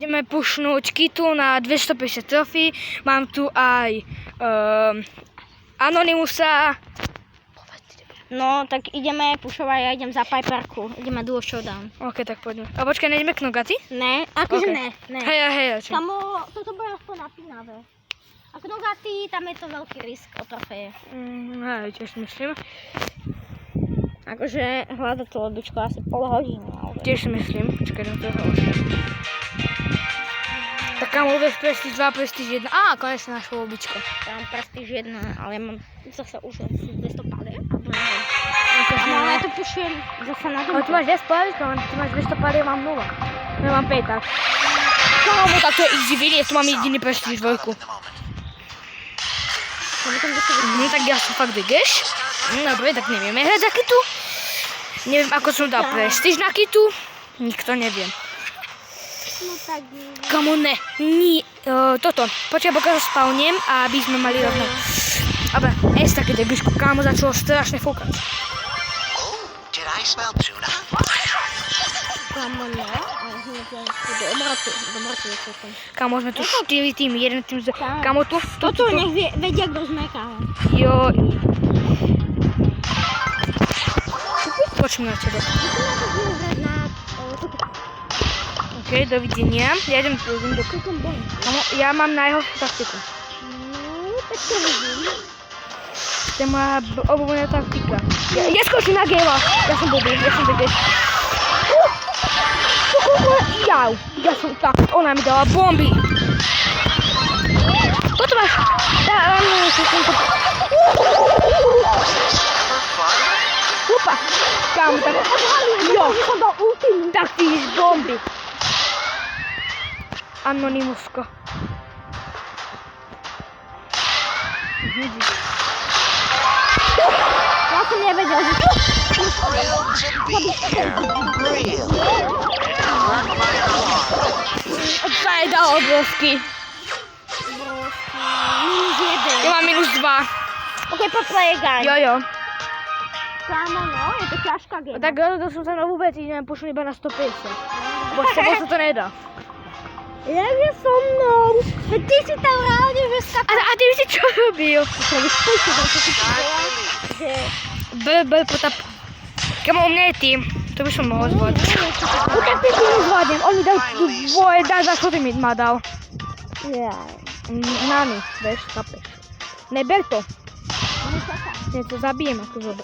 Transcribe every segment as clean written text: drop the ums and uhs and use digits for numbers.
Ideme pušnúť kitu na 250 trofí. Mám tu aj Anonymusa. No, tak ideme pušovať, ja idem za Piperku. Ideme duo showdown. Ok, tak poďme. A počkaj, nejdeme k Nogaty? Ne, akože Ok. ne. Hej. Čo? Kamo, toto bude aspoň napínavé. A k Nogaty, tam je to veľký risk o trofeje. Hej, tiež myslím. Akože hľadať to lobičko asi pol hodinu. Ale... Tiež myslím. Počkaj, do toho. Tak kamo, vôbec Prestige 2, Prestige 1. Á, konečne našlo lobičko. Ja mám Prestige 1, ale ja mám zase už 200 paliek. Ale ja to pušujem zase na ty máš 10 paliek, ty máš 200 paliek, mám 0. Ja mám 5, tak. Kamo, tak to je easy vidieť, tu mám jediný Prestige 2. No tak ja som fakt ideš. Dobre, tak nevieme hrať za kitu. Neviem, ako som dal Prestige na kitu. Nikto nevie. No tak... Kamo, ne. Toto. Počkaj, pokiaľ spavnem, aby sme mali rovno. Dobre, je také debiško. Kámo, začalo strašne fúkať. Kamo, no. Ale hneď do obratu je celkom. Kámo, sme tu 4 tým, jeden tým. Kámo, tu. Toto nech vedia, kto sme, kámo. Jo. Počujem na teba. OK, dovidenia. Ja idem do Kamo, ja mám najhoršiu taktiku. No, tak to vidím. To je moja obľúbená taktika. Ja skočím na gejla. Ja som blbý. Jau. Ja som tak. Ona mi dala bomby. Toto máš. Upa. Kámo, tak. Jo. Tak ty ješ bomby. Anonymusko. Ja som nevedel, že... To je dal obrovský. Minus 1. Ja mám minus 2. Ok, poplay again. Jo. Kámo, no, je to ťažká game. Tak rozhodol som sa novú vec, ideme pušnúť iba na 150. Bo s tebou sa to nedá. Jakže so mnou? Veď ty si tam reálne že skapal. A ty by si čo robil? Potap. Kamo, u mňa je tým. To by som mohol zvládať. Tak ty tým zvládnem. On mi dal dvoje, za čo ty mi ma dal? Nami, vieš, chápeš. Neber to. Nie, to zabijem akože.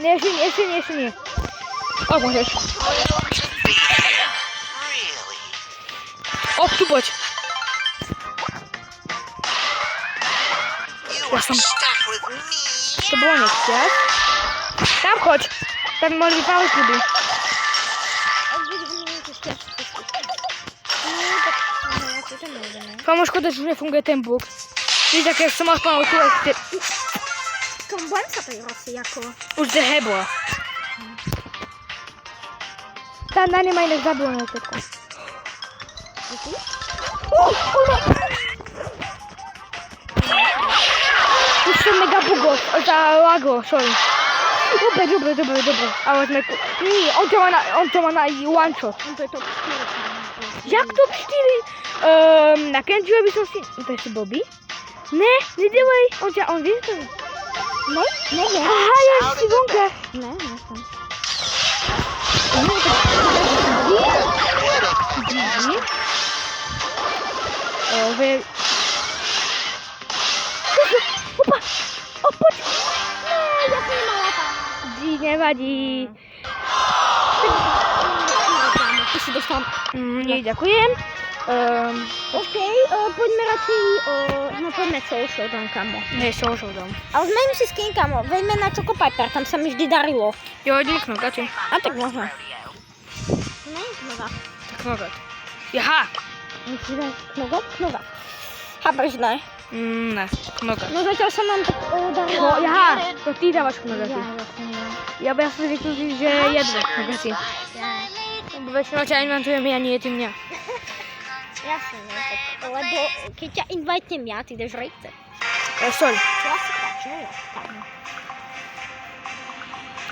Ešte nie. O, môžeš. O, tu poď. Ja som... To bolo nechťať. Tam choď. Tam mohli byť práve kluby. Kamo, škoda, že už nefunguje ten bug. Víš, aké som mal spánul tu ešte... Kom, budem sa tej rosy, ako... Už zahebla. Tá nemá inak zabilo na všetko. Už som mega bugol, lago, sorry. Dobre. Ale sme... Nie, on to má na one shot. On to je top 4. Jak top 4? Na Kenjiho by som si... To je si Bobby? Ne, nedelej. On vie to? No, neviem. Aha, ja si vonka. Ne, nechom. Opa! Poď! Ja som nemala tam. Nevadí. Ty si dostal... Nie, ďakujem. OK, poďme radšej... No poďme Soul Showdown, kamo. Nie, Soul Showdown. Ale zmením si skin, kamo. Veďme na Choco Piper, tam sa mi vždy darilo. Jo, ideme k Nogatu. A tak možno. Ne, Nogat. Tak Nogat. Jaha! Musíš dať Nogat? Chápeš, ne? Ne, Nogat. No zatiaľ sa nám tak darilo. Jaha, to ty dávaš k Nogatu. Ja vlastne ja. Ja by som zvykl, že jedno Nogati. Lebo väčšinou ťa inventujem ja, nie ty mňa. Jasne, no, tak, lebo keď ťa invitnem ja, ty ideš rejce. Sorry. Klasika, čo je?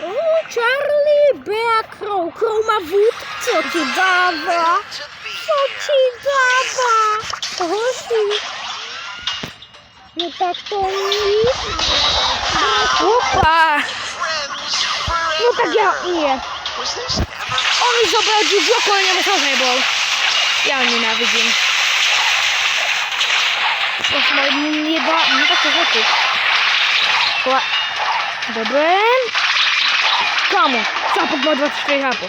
O, Charlie, Bea, Crow. Crow ma wód. Co ci dawa? Co ci dawa? Prosi. No tak to nic. Opa! No tak ja nie. On mi zabrał dziwko, ale nie można było. Ja nienawidzę. Proszę, nie ba... No tak to rzeczy. Dobre. Komu? Sapok ma 24 hapu.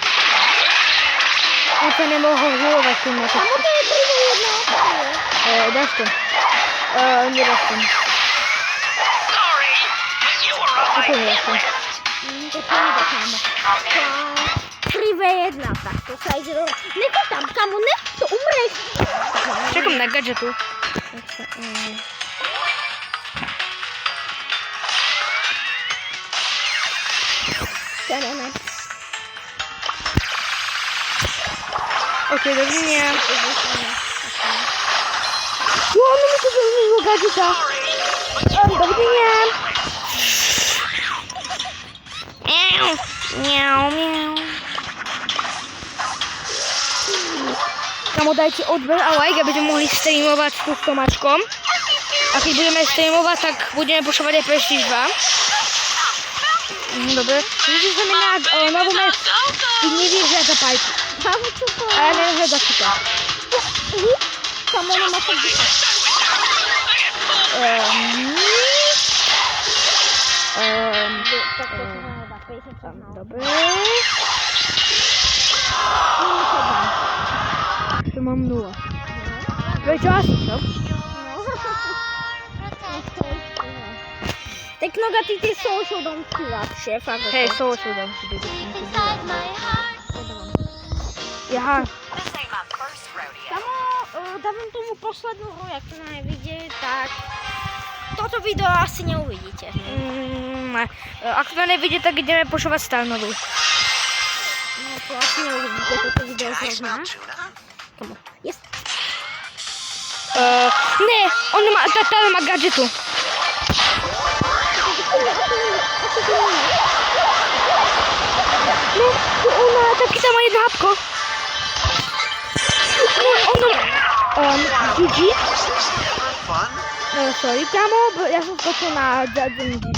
No to nie mogę głować tym na to. A no to jest tylko jedna opcja. Dasz to. Nie dasz to. A to nie dasz to. Privé jedna, tak to sajdzie do... Neko tam, kamu ne? To umreš. Czekam na gadżetu. Okej, do widzenia. O, no mi to zmieniło gadżeta. Do widzenia. Miau, miau. Kamo dajcie odbór, a łajga będziemy mogli streamować tu z Tomaczką. A kiedy będziemy streamować, tak będziemy potrzebować Prestige 2. Dobra. Widzisz, że my na nową mecz i nie wierzę za pajki. Ale nie wierzę za kita. Kamu nie ma tak Dobra. Tu mam nula. Weź czas? No. Tak noga ty social don't kill up, szefa. Hej, social dam ci tego. Jaha. Samo dawno temu poslednú jak to najvidie, tak toto video asi neuvidíte. Aktuálne vidíte, tak ideme pošovať Stalnovú. No to asi neuvidíte toto video zrovna. Jest. Ne, on má, tá má gadžetu. No, ona taky tam má jedno hapko. GG. Sorry, kámo, ja som skočil na GG.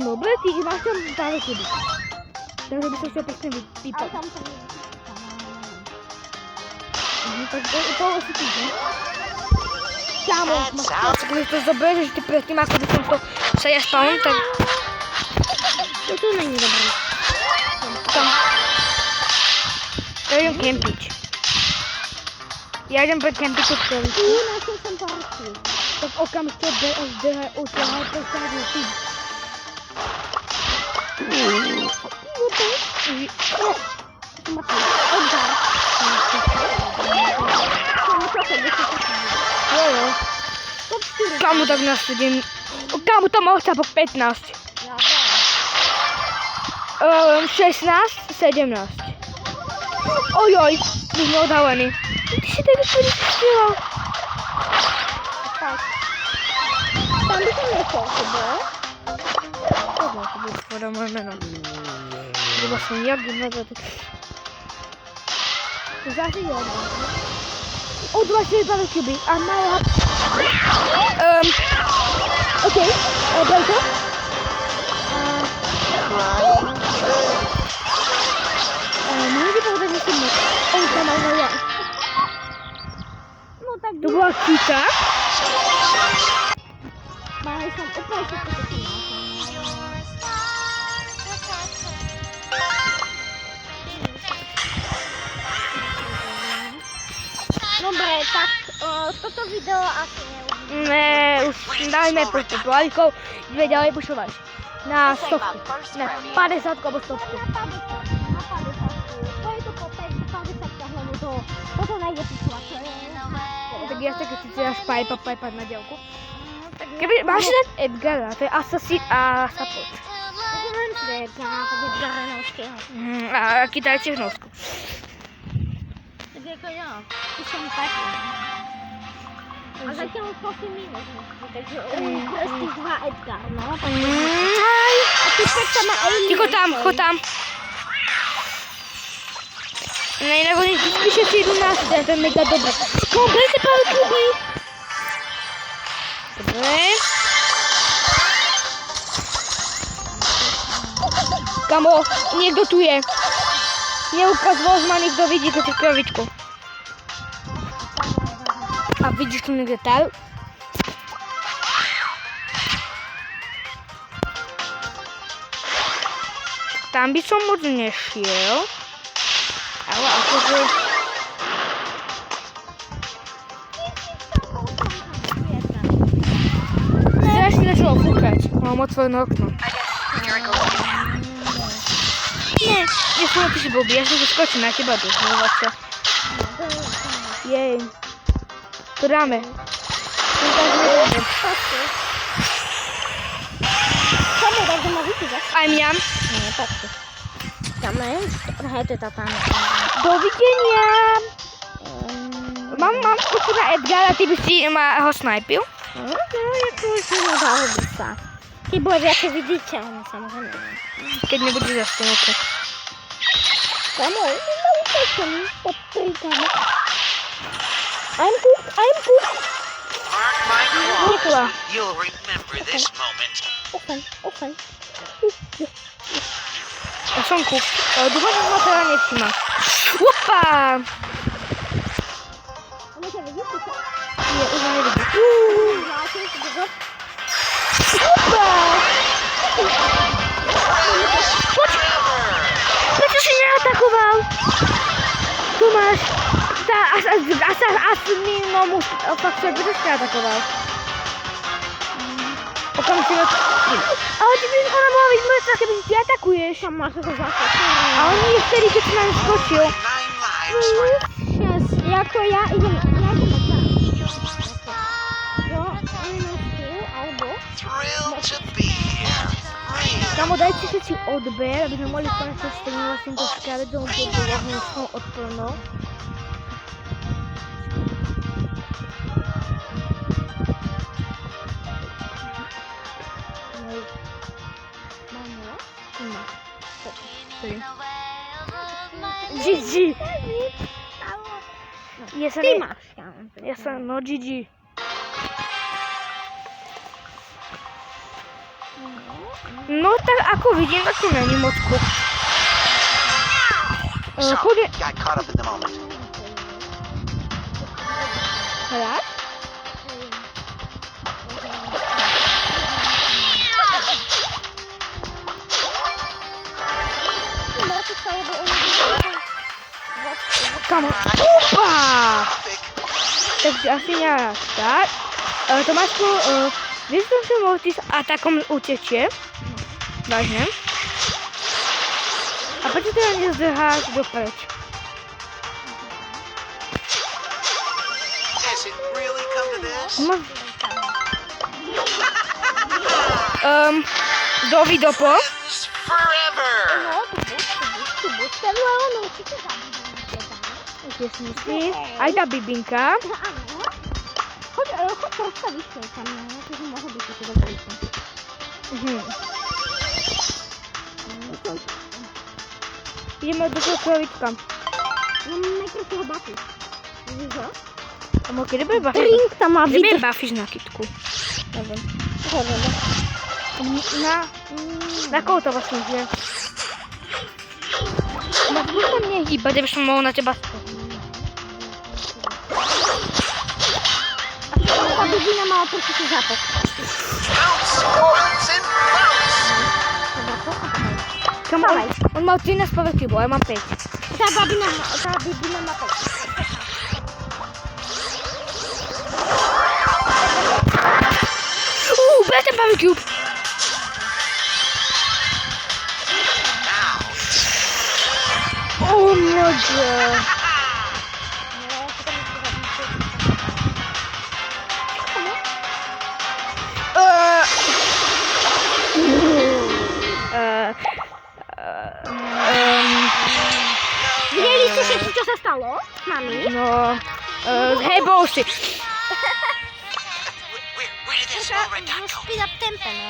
Dobre, ty máš tam dále chyby. Takže by som chcel pekne vypípať. Tak to asi ty, ne? Kámo, když to zabereš, že ty predtým, ako by som to sa ja spawn, tak... To není dobré. Tam. To idem kempiť. Ja idem pre kempiť od stoličky. Našel som parku. Tak okamžite zdehaj oťahaj presádiu ty. Jojo. Kamu tak nasadím? Kamu tam mal sa po 15. 16, 17. Ojoj, my sme odhalení. Ty si tak vyspela. Tak. Tam by som nechol, to bolo. To bude skoro moje meno. Lebo som jak nazvat. Zase je odvážne. Odvážne je veľa chyby a malá... Okej, daj to. Môžete povedať, že som moc. On tam mal ja. No tak To bola kita. mali som úplne všetko to som mal. Dobre, tak toto video asi neuvidíte. Ne, už dajme prostě lajkov, dve ďalej pušovať. Na 100. Ne, 50 alebo 100. Na 50. To je to po 50 lebo toto najde písovať. Tak ja sa keď si dáš pipe na dielku. Keby máš dať Edgara, to je Assassin a Support. A kytajci v nosku. Tak jako jo, ty jsem taky. A zatiaľ už 8 minút, takže Prestige 2 Edgar, no. Aj. typek tam ma Tylko tam. Najważniejsze 11, to mega dobre. Kompletny Power Cube. Dobre. Kamo, niech gotuje. Nie ukazał, niech dowiedzi do tych krowiczków. A widzisz ten detal? Tam by są mocniejsze. Ale akože... Strašne začalo fúkať. Mám otvorené okno. Nie, nie są jakieś boby, ja się wyskoczę na ciebie, zobaczcie. Jej. To ramy. Czemu tak domawicie, tak? A miam. Nie, patrzcie. Tam trochę ty tam. Do widzenia. Mam skoczył na Edgara, ty byś ho snajpił? No, jakoś nie dało bisa. Ty bo jak widzicie, on samochód. Kiedy nie będzie zastanówki. Tam uciekam pod trikami. I'm cooked. Nikła. You'll remember this moment. Ufaj. A są kup. Dużo matera nie trzyma. Łopa! Nie, już nie lubię. Łopa! Dlaczego się nie atakował? Tu masz... Asmino mu... Faktor, by też nie atakował. Okamžitě... Ale ty bys ona mohla být moc také, když ty atakuješ. Tam máš to zase. A on je vtedy, keď si na ně skočil. 9 lives were Jako ja idę na albo thrilled to be here. Real. Kamo, dajcie się ci odber, abyśmy mogli skończyć z tymi właśnie tą podłogą odporną. GG! ty masz. Jestem, no GG. No tak, ako vidím, tak to není moc kup. Sorry, got caught up in the moment. Hráš? Kamo, opa! Takže asi nějak tak. Tomášku, víš, že jsem mohl s atakom uteče? Vážně. A proč to mě zdrháš do preč? Has it really come to this? Dovi dopo. Friends forever. To buď. Ten Leon určitě Těsnici. Aj ta bibinka. ano. Choď rozstavíš se tam, protože mohl být si to dobrý. Jdeme do toho krovička. No, nejprve toho bafy. Víš ho? A kdy byl bafíš? Drink tam má Kdy byl vítr. bafíš na kytku? Nevím. Na koho to vlastně je? Máš se mě hýbat, kdybychom mohli na těba. Ta bydlina má oproti si západ. Bounce, bounce and bounce. Kam on má 13 power cube, a já mám 5. Ta bydlina má 5. Byl ten power cube. Oh my god. Widzieliście się, co się stało z nami? No, hej bossy. Where did this all right go? Speed up tempę, no.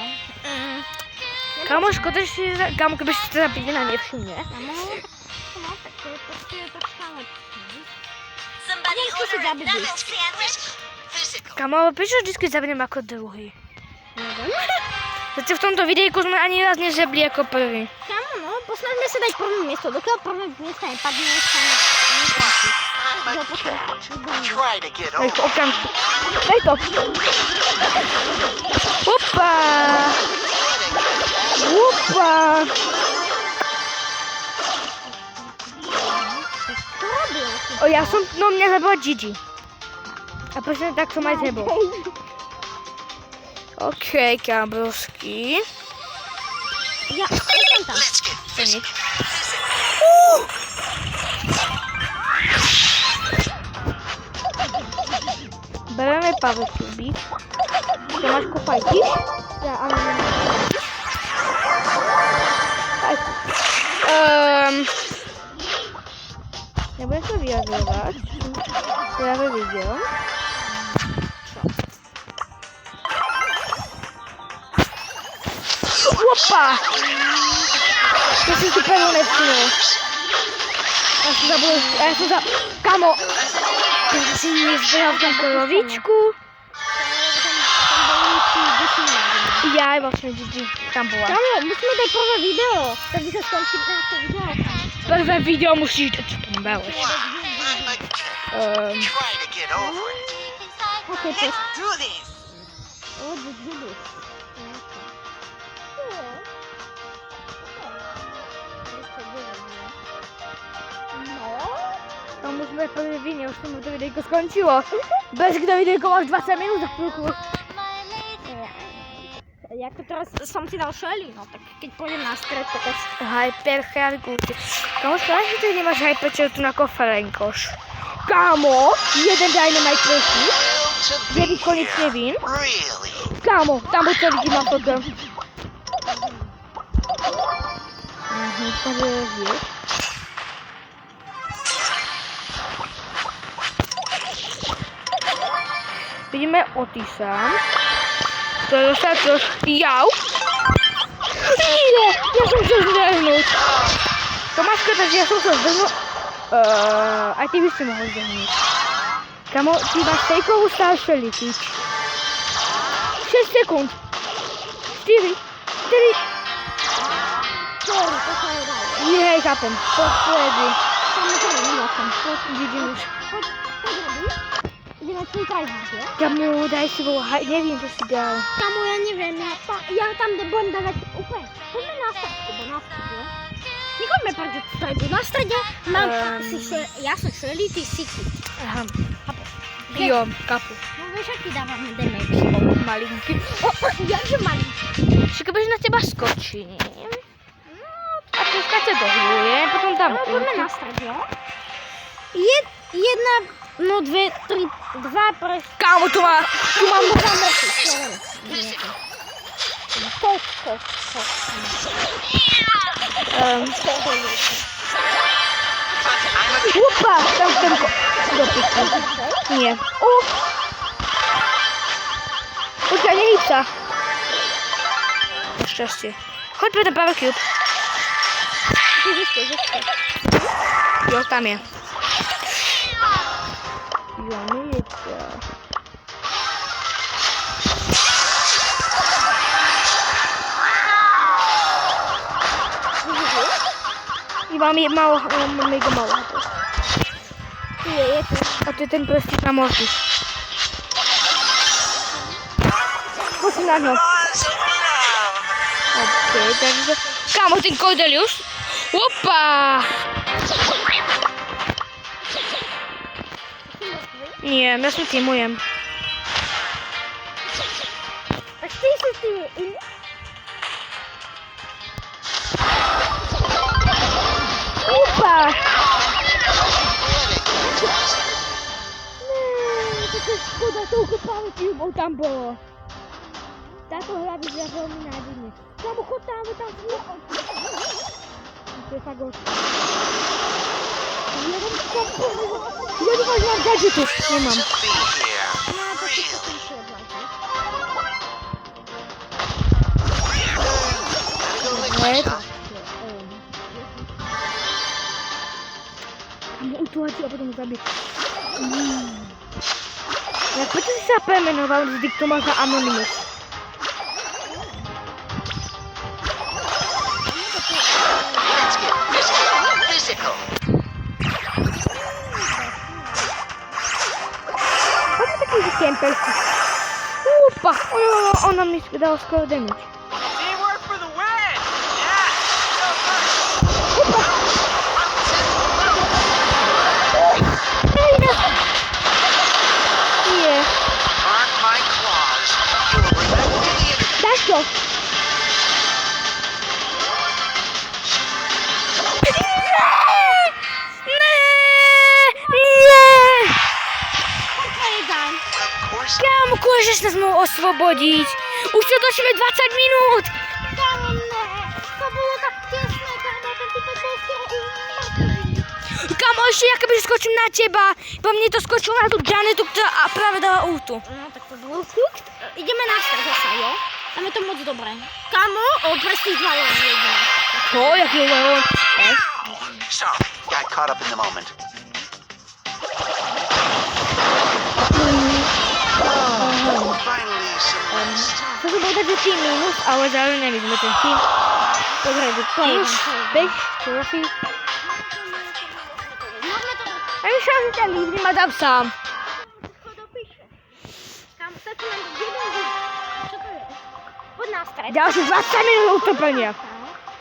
Kamo, szkoda, że się... Kamo, gdybyś się zabili na nie w sumie. Kamo, no tak, to kosztuje tak samo. Somebody Nie chcę się order a zabić. double sandwich. Physical. Kamo, pierwszy odcisk zabili jako drugi. Nie wiem. Znaczy w tomto widejku jsme ani raz nie zabili jako první. Kamo, no, posnažme se dať prvé miesto. Dokiaľ prvé miesto nepadne, sa neplatí. I'm a cat. Try to get Daj to over. okamžik. Daj to. Opa! Opa! Čo robil? O, ja som, no mňa zabila Gigi. A presne tak som aj zebol. Okej, kabelský. Ja, jestem tam. Let's get To nic. Bereme Paweł Kubik. To masz kupajki? Ja, ale nie mam. Ja będę to wyjadować. To ja wywidział. Opa! To się super ulepszyło. Ja się zabrałem, ja się za... Kamo! Ja się nie zbierał w tym kolowiczku. I ja właśnie Gigi tam była. Kamo, musíme dať prvé video. Tak by sa skončil to video. Prvé video musíš... Co tam byłeś? I'm a cat. Try to get over it. Okej, to jest. Do this. O, dziubus. No. No musimy prvé video, już to widejko skończyło. Bez gdy widejko masz 20 minut za chwilku. Jak to teraz som si dal Shelly, no tak keď pôjdem na stred, tak asi... Hyperharguty. Kamo, szkoda, że ty nie masz hyperchartu na koferenkosz. Kamo! Jeden dynamite leci. To be Jeden koniec here. nie win. Really? Kamo, tam był celiki ma potem. To jest. Widzimy Otisa. To jest coś. Jał. Nie! Ja som chcel zdechnúť. Tomáška, takže ja som chcel zdechnúť. Aj ty by si mohol zdechnúť. Kamo, ty máš fejkovú stále šeliky. 6 sekúnd. 4, 3. Sorry, to sa je dalo. Nie, chápem. Posledy. Samozrejme, nemôžem. Vidím už. Poď robiť. Ideme tvoj prajzík, je? Kamo, daj si bol, neviem, čo si dal. Kamo, ja neviem, ja tam budem dávať úplne. Poďme na stredku, bo na strede. Nechoďme proti stredu. Na strede mám ja som Shelly, ty si ty. Aha. Jo, kapu. No vieš, aký dávame damage. Malinky. Jakže malý. Však když na teba skočím. A troška ťa dohľuje, potom tam. No, poďme na stred, jo? Jedna, no dve, tri, dva, pre... Kámo, tu mám Upa, tam ten do piku. Nie. O! Počkaj, nie hýb sa. Na šťastie. Choďme na Power Cube. Jo, tam je. Jo, nejde. I mám je málo, mám jego málo. Je to. A to je ten prstík na mordu. Musím na ňo. Okej, takže... Kámo, ten Cordelius. Opa! Nie, ja som týmujem. Tak ty si tým... Opa! To je škoda, toľko Power Cubov tam bolo. Táto hra vyzerá veľmi nádejne. Kámo, chod tam, tam sme... To je fakt horšie. Ja dúfam, že mám gadgetu. Nemám. To be here. No, to si Really? to odlážiš. Hej. stuff. Kamu utuhačí a potom zabít. Jak proč jsi se pojmenoval, když to máš na Anonymous? Let's get physical. Pojďme takový kempelky. Upa, on nám dal skoro damage. Teamwork for the win! Yeah! So good! Je. Mark my claws. You will bring back to the internet. Dáš to. Of course. Kámo, konečne sa sme oslobodiť. Už to došli 20 minút. Kámo, ne. To bolo tak tesné, kámo, ten typek bol skoro umrtný. Kámo, ešte ja keby skočím na teba. Po mne to skočilo na tú Janetu, ktorá práve dala ultu. No, tak to bolo fuk. Ideme na start zasa, jo? Tam je to moc dobré. Kámo, prestíž valon jedine. Čo? Jaký je on? Sorry, got caught up in the moment. Finally, some rest. To sa povedať, že tým minus, ale zároveň nevidíme ten tým. Dobre, už bež, trofí. Môžeme to... A myšľam, že ťa líbne ma dám sám. Čo dopíše? Kámo, stačí nám jeden zub. Čo to je? Poď na start. Ďalších 20 minút utopenia.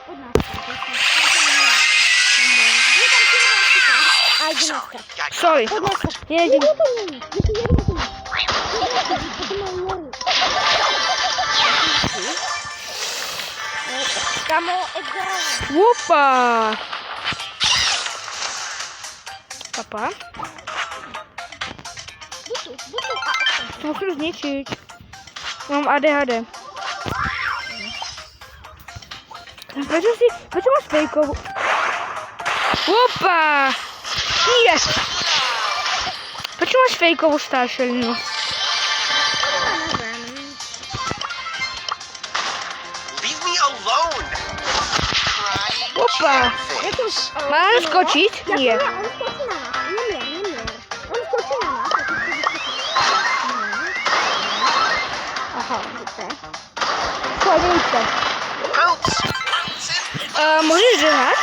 Poď na start. Je tam silváčika. A ide na start. Got Sorry. Poď na start. Jedem. Kámo, Edgar. Upa. Papa. Butu a okno. Musím zničiť. Mám ADHD. Prečo máš fejkovú? Upa. Nie. Prečo máš fejkovú staršelinu? Leave me alone. Crying Opa. catfish. Mám skočiť? Nie. On skočí na nás. Nemier. On skočí na nás. Aha. Chodíte. Bounce. Môžeš žehať?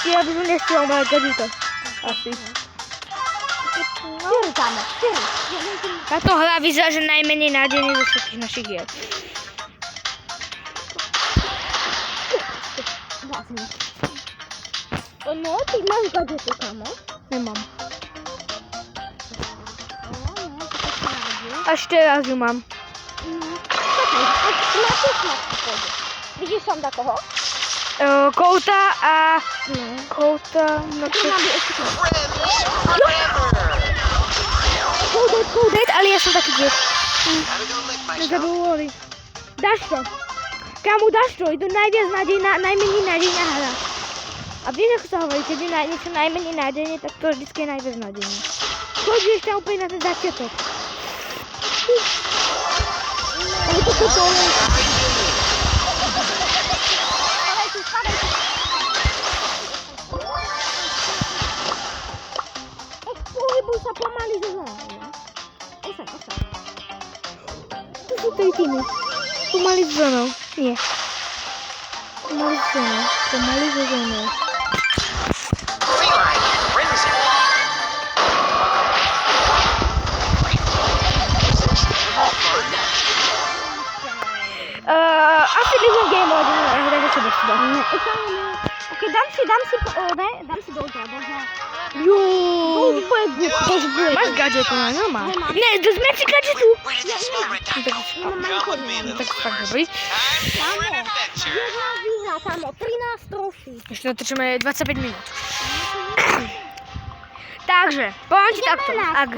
Ja by som nechtěl mať gadíto. Asi. Čtyři, kámo. Čtyři. Táto hra vyzerá, že najmenej nádejný zo všetkých našich hier. Vlastne. No, ty máš gadžetu, kámo. Nemám. No, to tak sa narodil. Až teraz ju mám. Čakaj, máš snad v pohode. Vidíš tam takoho? Kouta a... Kouta... No To má byť ešte tam. Friends forever. Koudet, ale ja som taký tiež. Gotta go lick myself. Nezabolili. Dáš to. Kámo, dáš to. Je to najviac nádejná, najmenej nádejná hra. A vieš, ako sa hovorí, keď je niečo najmenej nádejné, tak to vždycky je najviac nádejné. Chodíš tam úplne na ten začiatok. Ale to je. Pohybuj sa pomaly zo zóny. Osaď. Tu sú tej týmy. Pomaly z zónou. Nie. Pomaly z zónou. Pomaly zo zónou. Feline frenzy. Asi by som game mode hrať za sebe seba. Ok, dám si dolta, možno. Juuu. Bože, bude. Máš gadžet, no nemá. Nemám. Ne, vezme si gadžetu. Where did this spirit die? Tak fakt dobrý. Kámo, jedna výhra, kámo, 13 trofí. Ešte natočíme 25 minút. Takže, poviem ti takto. Ak,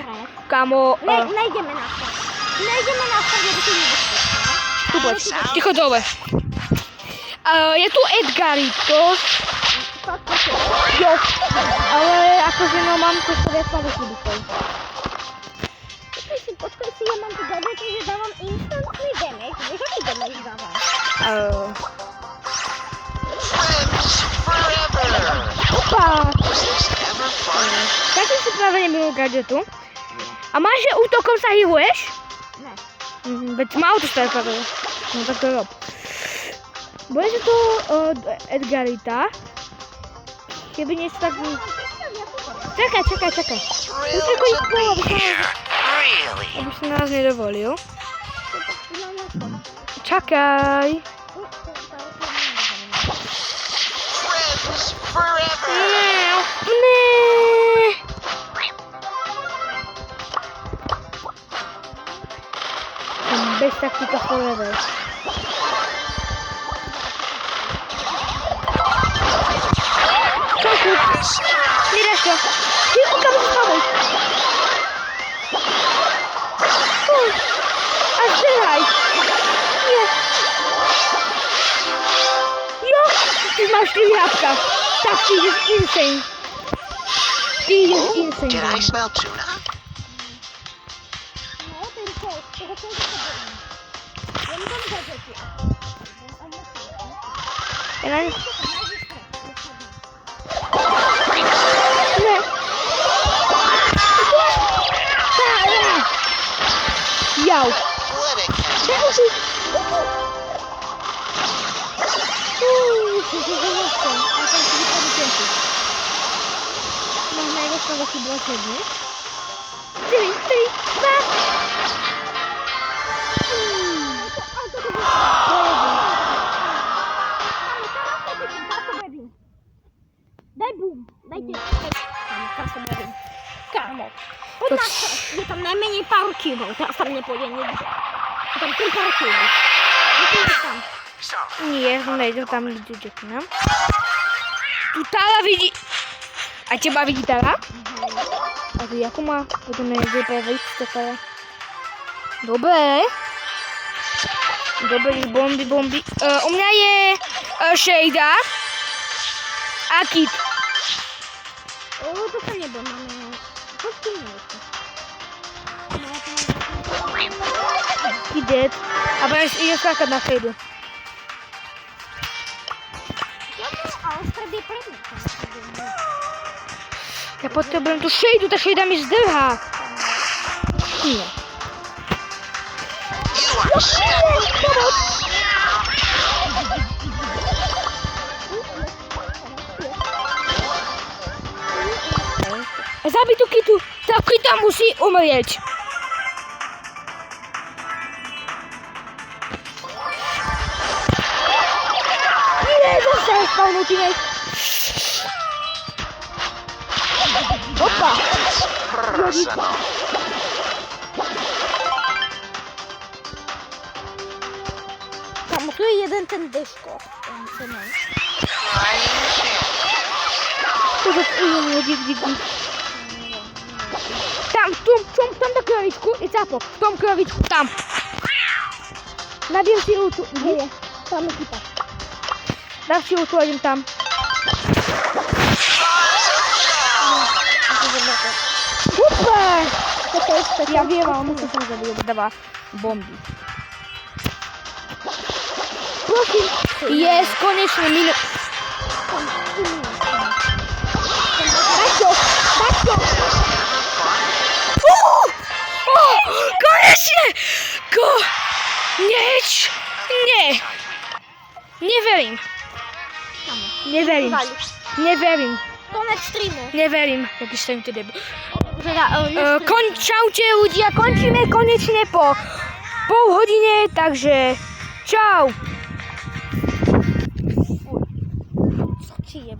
kamo, Nejdeme na start. Nejdeme na start, lebo to je nebezpečné. tu poď, ticho dole. Je tu Edgaritos. Jo, ale akože no mám to viac na vysúdikov. Počkaj si, ja mám tu gadžety, že dávam instantný damage. Vieš, aký damage dávam? Friends forever. Opa! Was this ever fun? Tak som si práve neminul gadžetu. A máš, že útokom sa hýbuješ? Ne. Veď má auto starpadové. No tak to rob. Bude to Edgarita. Keby niečo tak... Čakaj. Thrilled to be here. Really? Aby si nás nedovolil. Čakaj. Friends forever. Ne. Bez taktika forever. Čoku. Nedáš to. Ty okam si spadol. A zdrhaj. Nie. Jo. Ty máš 4 hapka. Tak ty ideš insane. Ty ideš insane. Did I smell tuna? No, ten kost, toho kosta sa bojím. Ja mi dám gadžety. Ne. Jau. What a catch. Można jego słowo chyba siedmiu. 4, 2. Daj boom, dajcie. Kasę bowiem. Karmo. Je tam najmniej paru kibów, teraz tam nie powiem nigdzie. Je tam tylko paru kibów. Nie tam. Nie, znajdę tam gdzie dziewczyna. Tu Tara widzi... A cię bawi gitara? A ty jaką ma? Potem najlepiej wejść z Tara. Dobre. Dobre, bombi. U mnie jest Shada. A Kit. O, to sa nebo máme. Počkej mi ešte. Idę. A będziesz idzie skakać na Shadu. Ale strebie predmet. Ja potrzebuję tu Shadu, ta Shada mi zdycha. Nie. You are stuck. Zabij tu Kitu. Ta Kita musi umrzeć. Nie, został spawnu teammate. Opa. Personal. Tam tu je jeden ten dyszko. Tu zaczynamy, dig. Tam do krowiczku i capok. W tą krowiczku, tam. Nabierz się uczu. Nie, tam ekipa. Dasz się uczu, tam. Super! Ja wiem, a on muszę sam zabił, bo dawa bombi. Proszę. Jest, koniecznie minut. Daj to! O! Koniecznie! Nie verím. Konec streamu. Nie verím. Jaký stream to debil. Končaute ľudia, končíme konečne po pol hodine, takže čau. Co ci je,